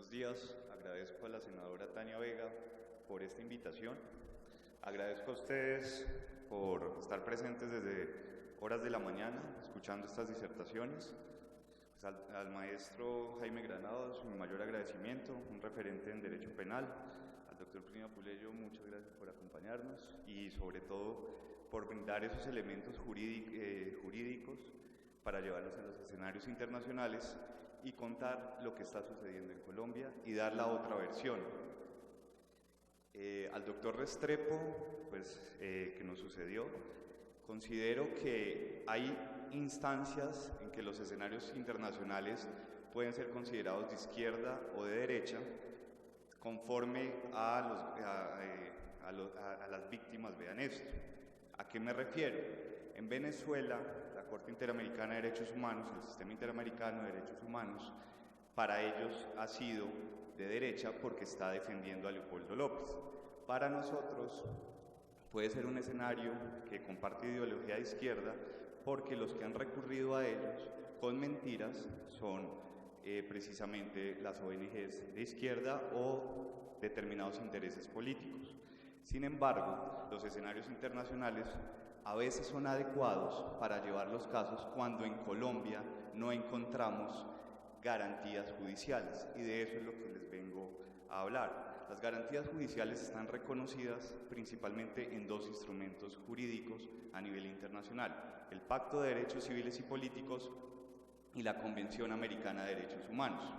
Buenos días, agradezco a la senadora Tania Vega por esta invitación. Agradezco a ustedes por estar presentes desde horas de la mañana escuchando estas disertaciones. Pues al maestro Jaime Granados, mi mayor agradecimiento, un referente en Derecho Penal. Al doctor Prima Puleyo, muchas gracias por acompañarnos y sobre todo por brindar esos elementos jurídicos para llevarlos a los escenarios internacionales y contar lo que está sucediendo en Colombia y dar la otra versión. Al doctor Restrepo, pues, que nos sucedió, considero que hay instancias en que los escenarios internacionales pueden ser considerados de izquierda o de derecha, conforme a las víctimas vean esto. ¿A qué me refiero? En Venezuela, la Corte Interamericana de Derechos Humanos, el Sistema Interamericano de Derechos Humanos, para ellos ha sido de derecha porque está defendiendo a Leopoldo López. Para nosotros puede ser un escenario que comparte ideología de izquierda porque los que han recurrido a ellos con mentiras son precisamente las ONGs de izquierda o determinados intereses políticos. Sin embargo, los escenarios internacionales a veces son adecuados para llevar los casos cuando en Colombia no encontramos garantías judiciales, y de eso es lo que les vengo a hablar. Las garantías judiciales están reconocidas principalmente en dos instrumentos jurídicos a nivel internacional: el Pacto de Derechos Civiles y Políticos y la Convención Americana de Derechos Humanos.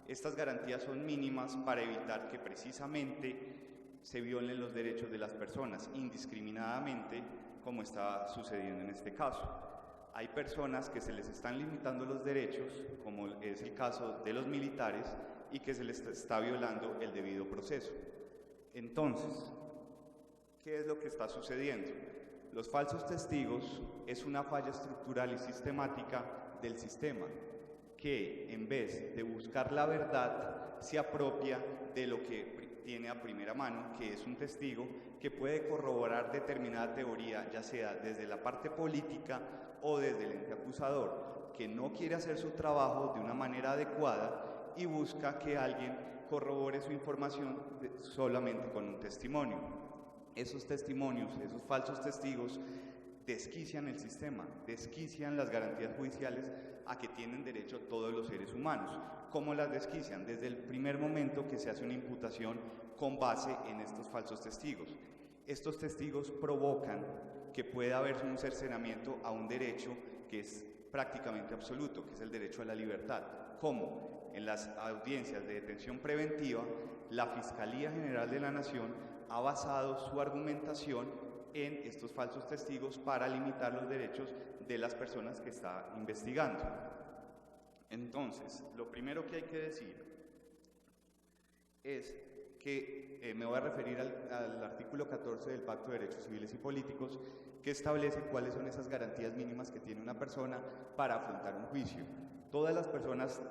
Estas garantías son mínimas para evitar que precisamente se violen los derechos de las personas indiscriminadamente, como está sucediendo en este caso. Hay personas que se les están limitando los derechos, como es el caso de los militares, y que se les está violando el debido proceso. Entonces, ¿qué es lo que está sucediendo? Los falsos testigos es una falla estructural y sistemática del sistema, que en vez de buscar la verdad, se apropia de lo que tiene a primera mano, que es un testigo que puede corroborar determinada teoría, ya sea desde la parte política o desde el ente acusador, que no quiere hacer su trabajo de una manera adecuada y busca que alguien corrobore su información solamente con un testimonio. Esos testimonios, esos falsos testigos, desquician el sistema, desquician las garantías judiciales a que tienen derecho todos los seres humanos. ¿Cómo las desquician? Desde el primer momento que se hace una imputación con base en estos falsos testigos. Estos testigos provocan que pueda haber un cercenamiento a un derecho que es prácticamente absoluto, que es el derecho a la libertad. ¿Cómo? En las audiencias de detención preventiva, la Fiscalía General de la Nación ha basado su argumentación en estos falsos testigos para limitar los derechos de las personas que está investigando. Entonces, lo primero que hay que decir es que me voy a referir al artículo 14 del Pacto de Derechos Civiles y Políticos, que establece cuáles son esas garantías mínimas que tiene una persona para afrontar un juicio. Todas las personas,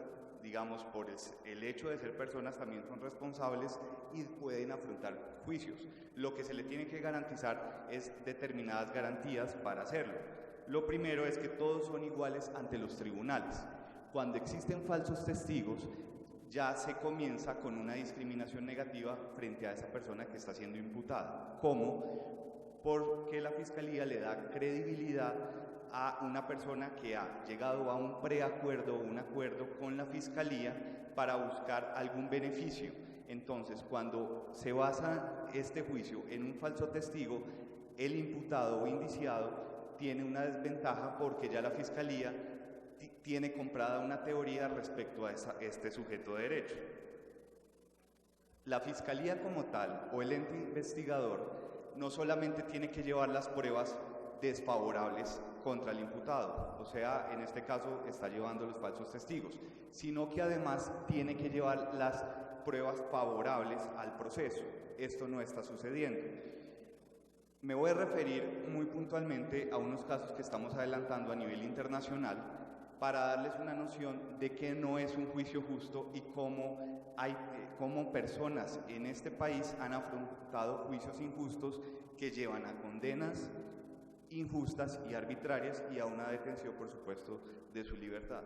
digamos, por el hecho de ser personas, también son responsables y pueden afrontar juicios. Lo que se le tiene que garantizar es determinadas garantías para hacerlo. Lo primero es que todos son iguales ante los tribunales. Cuando existen falsos testigos, ya se comienza con una discriminación negativa frente a esa persona que está siendo imputada. ¿Cómo? Porque la Fiscalía le da credibilidad a una persona que ha llegado a un preacuerdo o un acuerdo con la Fiscalía para buscar algún beneficio. Entonces, cuando se basa este juicio en un falso testigo, el imputado o indiciado tiene una desventaja porque ya la Fiscalía tiene comprada una teoría respecto a este sujeto de derecho. La Fiscalía como tal o el ente investigador no solamente tiene que llevar las pruebas desfavorables contra el imputado, o sea, en este caso está llevando los falsos testigos, sino que además tiene que llevar las pruebas favorables al proceso. Esto no está sucediendo. Me voy a referir muy puntualmente a unos casos que estamos adelantando a nivel internacional para darles una noción de que no es un juicio justo y cómo personas en este país han afrontado juicios injustos que llevan a condenas injustas y arbitrarias y a una detención, por supuesto, de su libertad.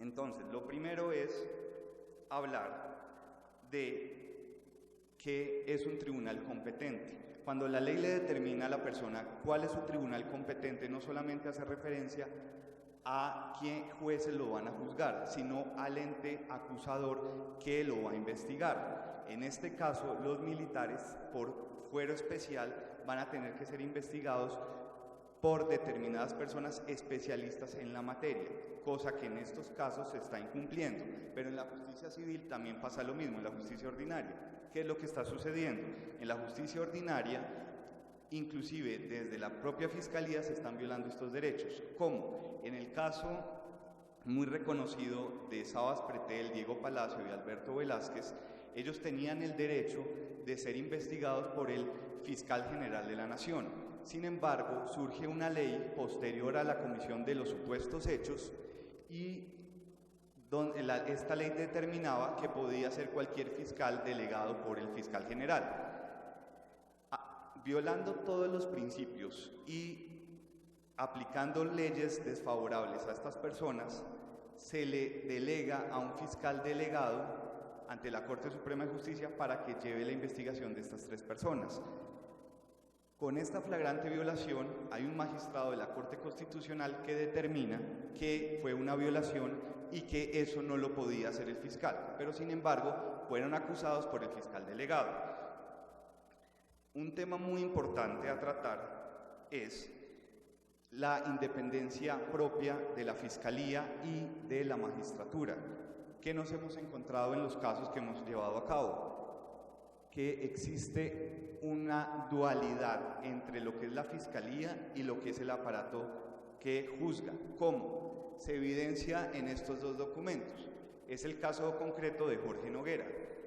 Entonces, lo primero es hablar de qué es un tribunal competente. Cuando la ley le determina a la persona cuál es su tribunal competente, no solamente hace referencia a qué jueces lo van a juzgar, sino al ente acusador que lo va a investigar. En este caso, los militares, por fuero especial, van a tener que ser investigados por determinadas personas especialistas en la materia, cosa que en estos casos se está incumpliendo. Pero en la justicia civil también pasa lo mismo, en la justicia ordinaria. ¿Qué es lo que está sucediendo? En la justicia ordinaria, inclusive desde la propia Fiscalía se están violando estos derechos. ¿Cómo? En el caso muy reconocido de Sabas Pretel, Diego Palacio y Alberto Velázquez, ellos tenían el derecho de ser investigados por el Fiscal General de la Nación. Sin embargo, surge una ley posterior a la comisión de los supuestos hechos y esta ley determinaba que podía ser cualquier fiscal delegado por el fiscal general. Violando todos los principios y aplicando leyes desfavorables a estas personas, se le delega a un fiscal delegado ante la Corte Suprema de Justicia para que lleve la investigación de estas tres personas. Con esta flagrante violación, hay un magistrado de la Corte Constitucional que determina que fue una violación y que eso no lo podía hacer el fiscal, pero sin embargo fueron acusados por el fiscal delegado. Un tema muy importante a tratar es la independencia propia de la Fiscalía y de la magistratura. ¿Qué nos hemos encontrado en los casos que hemos llevado a cabo? Que existe una dualidad entre lo que es la Fiscalía y lo que es el aparato que juzga. ¿Cómo? Se evidencia en estos dos documentos. Es el caso concreto de Jorge Noguera.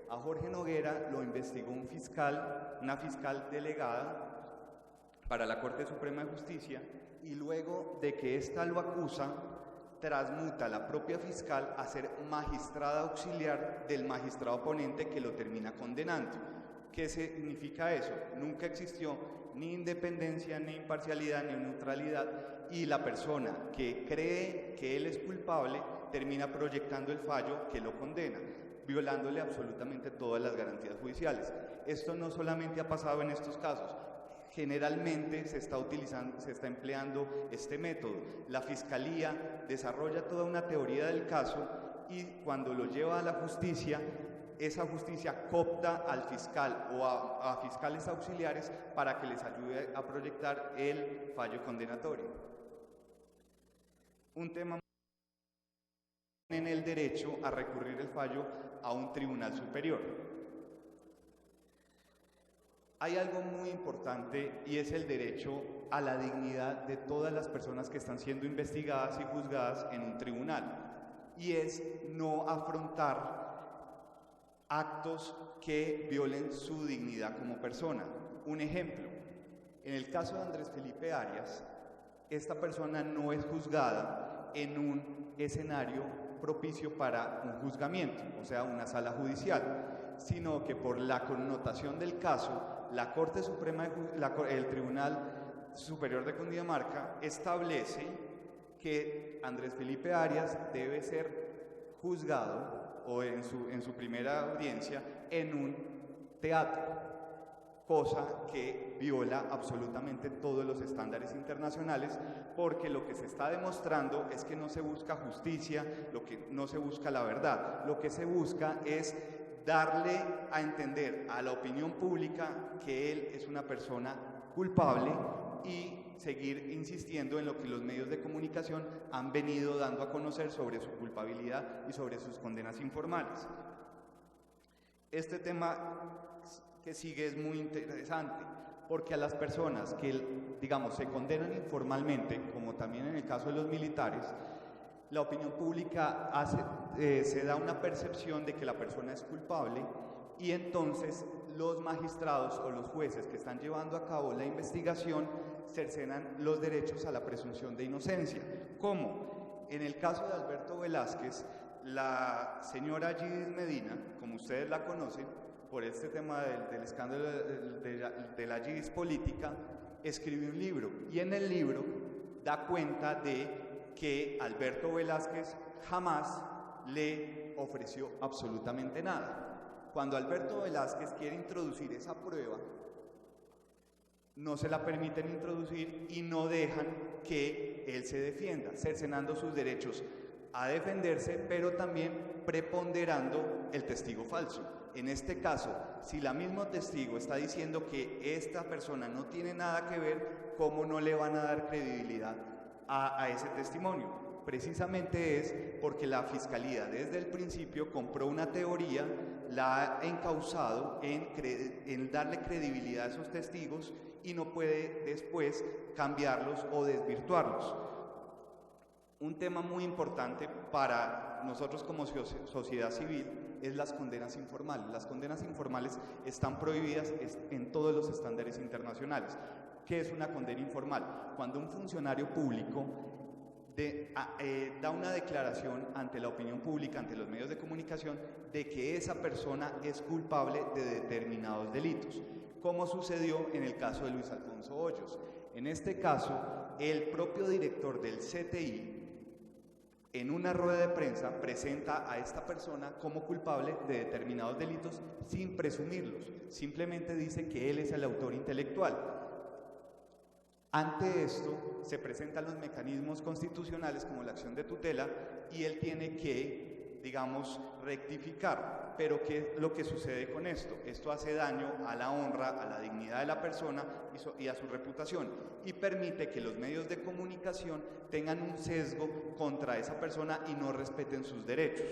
A Jorge Noguera lo investigó una fiscal delegada para la Corte Suprema de Justicia, y luego de que ésta lo acusa, transmuta a la propia fiscal a ser magistrada auxiliar del magistrado ponente que lo termina condenando. ¿Qué significa eso? Nunca existió ni independencia, ni imparcialidad, ni neutralidad, y la persona que cree que él es culpable termina proyectando el fallo que lo condena, violándole absolutamente todas las garantías judiciales. Esto no solamente ha pasado en estos casos. Generalmente se está empleando este método. La Fiscalía desarrolla toda una teoría del caso y cuando lo lleva a la justicia, esa justicia coopta al fiscal o a fiscales auxiliares para que les ayude a proyectar el fallo condenatorio. Un tema en el derecho a recurrir el fallo a un tribunal superior. Hay algo muy importante y es el derecho a la dignidad de todas las personas que están siendo investigadas y juzgadas en un tribunal, y es no afrontar actos que violen su dignidad como persona. Un ejemplo, en el caso de Andrés Felipe Arias, esta persona no es juzgada en un escenario propicio para un juzgamiento, o sea, una sala judicial, sino que por la connotación del caso, la Corte Suprema, el Tribunal Superior de Cundinamarca establece que Andrés Felipe Arias debe ser juzgado o en su primera audiencia en un teatro, cosa que viola absolutamente todos los estándares internacionales, porque lo que se está demostrando es que no se busca justicia, no se busca la verdad, lo que se busca es darle a entender a la opinión pública que él es una persona culpable y seguir insistiendo en lo que los medios de comunicación han venido dando a conocer sobre su culpabilidad y sobre sus condenas informales. Este tema que sigue es muy interesante, porque a las personas que, digamos, se condenan informalmente, como también en el caso de los militares, la opinión pública se da una percepción de que la persona es culpable, y entonces los magistrados o los jueces que están llevando a cabo la investigación cercenan los derechos a la presunción de inocencia. ¿Cómo? En el caso de Alberto Velázquez, la señora Gidis Medina, como ustedes la conocen, por este tema del escándalo de la Gidis política, escribió un libro, y en el libro da cuenta de que Alberto Velázquez jamás le ofreció absolutamente nada. Cuando Alberto Velázquez quiere introducir esa prueba, no se la permiten introducir y no dejan que él se defienda, cercenando sus derechos a defenderse, pero también preponderando el testigo falso. En este caso, si la misma testigo está diciendo que esta persona no tiene nada que ver, ¿cómo no le van a dar credibilidad a ese testimonio? Precisamente es porque la Fiscalía desde el principio compró una teoría, la ha encauzado en darle credibilidad a esos testigos y no puede después cambiarlos o desvirtuarlos. Un tema muy importante para nosotros como sociedad civil es las condenas informales. Las condenas informales están prohibidas en todos los estándares internacionales. ¿Qué es una condena informal? Cuando un funcionario público da una declaración ante la opinión pública, ante los medios de comunicación, de que esa persona es culpable de determinados delitos, como sucedió en el caso de Luis Alfonso Hoyos. En este caso, el propio director del CTI, en una rueda de prensa, presenta a esta persona como culpable de determinados delitos sin presumirlos, simplemente dice que él es el autor intelectual. Ante esto, se presentan los mecanismos constitucionales como la acción de tutela y él tiene que, digamos, rectificar. Pero ¿qué es lo que sucede con esto? Esto hace daño a la honra, a la dignidad de la persona y a su reputación, y permite que los medios de comunicación tengan un sesgo contra esa persona y no respeten sus derechos.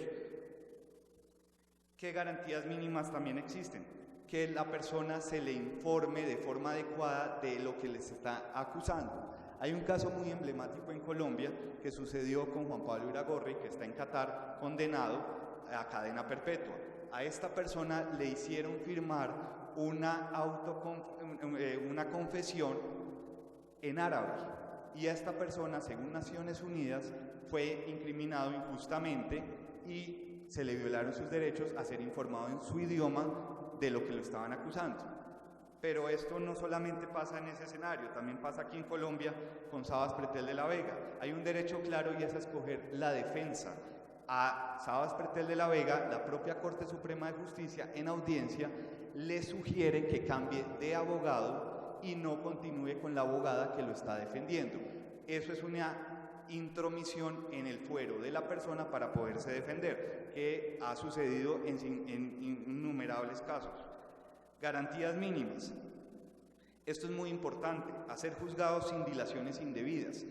¿Qué garantías mínimas también existen? Que la persona se le informe de forma adecuada de lo que les está acusando. Hay un caso muy emblemático en Colombia que sucedió con Juan Pablo Iragorri, que está en Qatar, condenado a cadena perpetua. A esta persona le hicieron firmar una confesión en árabe, y a esta persona, según Naciones Unidas, fue incriminado injustamente y se le violaron sus derechos a ser informado en su idioma de lo que lo estaban acusando. Pero esto no solamente pasa en ese escenario, también pasa aquí en Colombia con Sabas Pretel de la Vega. Hay un derecho claro y es a escoger la defensa. A Sabas Pretel de la Vega, la propia Corte Suprema de Justicia en audiencia le sugiere que cambie de abogado y no continúe con la abogada que lo está defendiendo. Eso es una intromisión en el fuero de la persona para poderse defender, que ha sucedido en innumerables casos. Garantías mínimas. Esto es muy importante, hacer juzgados sin dilaciones indebidas.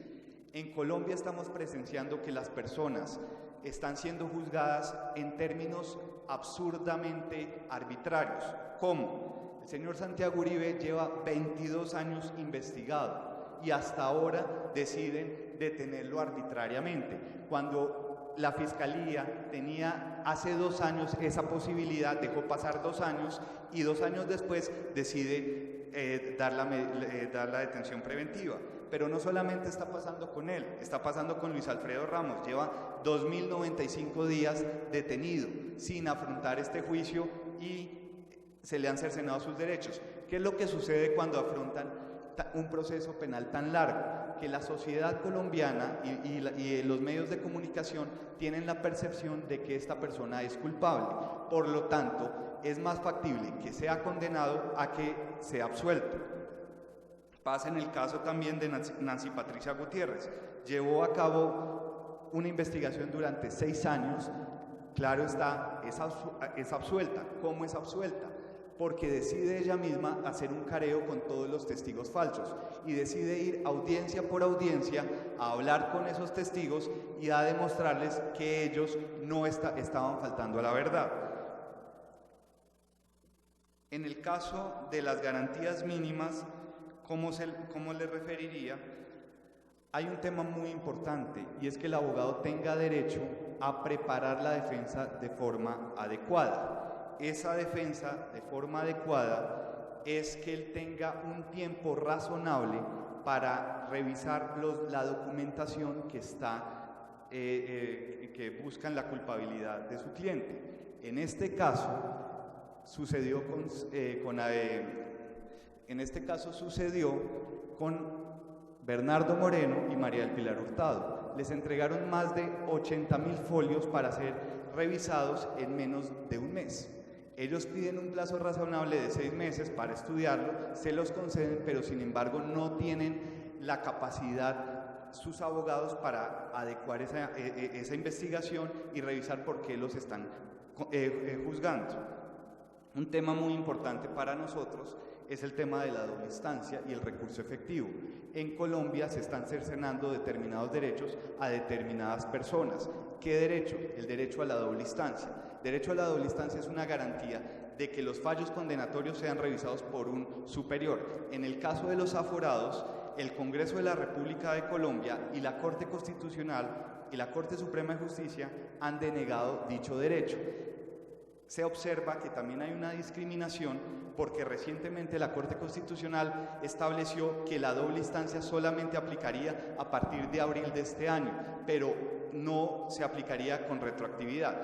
En Colombia estamos presenciando que las personas están siendo juzgadas en términos absurdamente arbitrarios. ¿Cómo? El señor Santiago Uribe lleva 22 años investigado y hasta ahora deciden detenerlo arbitrariamente, cuando la Fiscalía tenía hace 2 años esa posibilidad, dejó pasar 2 años y 2 años después decide dar la detención preventiva. Pero no solamente está pasando con él, está pasando con Luis Alfredo Ramos. Lleva 2095 días detenido sin afrontar este juicio y se le han cercenado sus derechos. ¿Qué es lo que sucede cuando afrontan un proceso penal tan largo? Que la sociedad colombiana y los medios de comunicación tienen la percepción de que esta persona es culpable. Por lo tanto, es más factible que sea condenado a que sea absuelto. Pasa en el caso también de Nancy Patricia Gutiérrez. Llevó a cabo una investigación durante 6 años. Claro está, es absuelta. ¿Cómo es absuelta? Porque decide ella misma hacer un careo con todos los testigos falsos y decide ir audiencia por audiencia a hablar con esos testigos y a demostrarles que ellos no estaban faltando a la verdad. En el caso de las garantías mínimas, ¿cómo le referiría? Hay un tema muy importante y es que el abogado tenga derecho a preparar la defensa de forma adecuada. Esa defensa de forma adecuada es que él tenga un tiempo razonable para revisar la documentación que buscan la culpabilidad de su cliente. En este caso sucedió con Bernardo Moreno y María del Pilar Hurtado. les entregaron más de 80.000 folios para ser revisados en menos de un mes. Ellos piden un plazo razonable de 6 meses para estudiarlo, se los conceden, pero sin embargo no tienen la capacidad sus abogados para adecuar esa investigación y revisar por qué los están juzgando. Un tema muy importante para nosotros es el tema de la doble instancia y el recurso efectivo. En Colombia se están cercenando determinados derechos a determinadas personas. ¿Qué derecho? El derecho a la doble instancia. Derecho a la doble instancia es una garantía de que los fallos condenatorios sean revisados por un superior. En el caso de los aforados, el Congreso de la República de Colombia y la Corte Constitucional y la Corte Suprema de Justicia han denegado dicho derecho. Se observa que también hay una discriminación porque recientemente la Corte Constitucional estableció que la doble instancia solamente aplicaría a partir de abril de este año, pero no se aplicaría con retroactividad,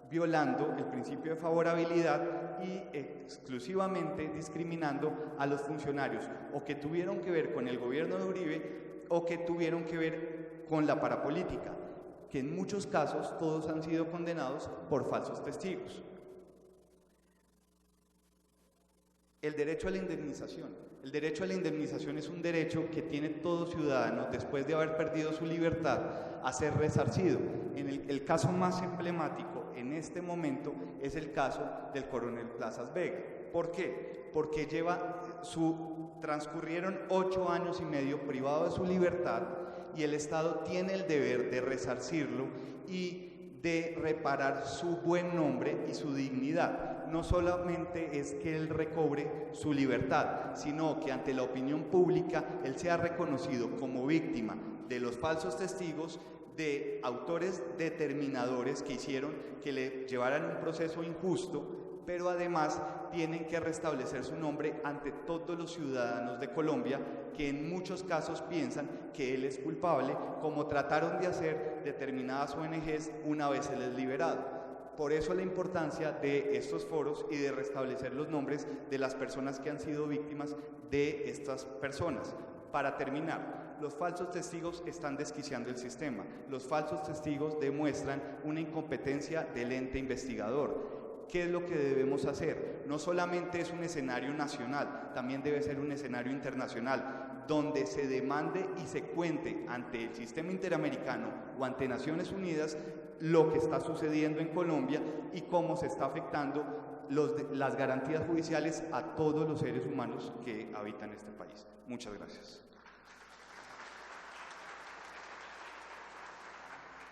violando el principio de favorabilidad y exclusivamente discriminando a los funcionarios o que tuvieron que ver con el gobierno de Uribe o que tuvieron que ver con la parapolítica, que en muchos casos todos han sido condenados por falsos testigos. El derecho a la indemnización. El derecho a la indemnización es un derecho que tiene todo ciudadano después de haber perdido su libertad a ser resarcido. En el caso más emblemático en este momento es el caso del coronel Plazas Vega. ¿Por qué? Porque transcurrieron 8 años y medio privado de su libertad y el Estado tiene el deber de resarcirlo y de reparar su buen nombre y su dignidad. No solamente es que él recobre su libertad, sino que ante la opinión pública él sea reconocido como víctima de los falsos testigos, de autores determinadores que hicieron que le llevaran un proceso injusto, pero además tienen que restablecer su nombre ante todos los ciudadanos de Colombia que en muchos casos piensan que él es culpable, como trataron de hacer determinadas ONGs una vez él es liberado. Por eso la importancia de estos foros y de restablecer los nombres de las personas que han sido víctimas de estas personas. Para terminar, los falsos testigos están desquiciando el sistema. Los falsos testigos demuestran una incompetencia del ente investigador. ¿Qué es lo que debemos hacer? No solamente es un escenario nacional, también debe ser un escenario internacional, donde se demande y se cuente ante el sistema interamericano o ante Naciones Unidas lo que está sucediendo en Colombia y cómo se está afectando las garantías judiciales a todos los seres humanos que habitan este país. Muchas gracias.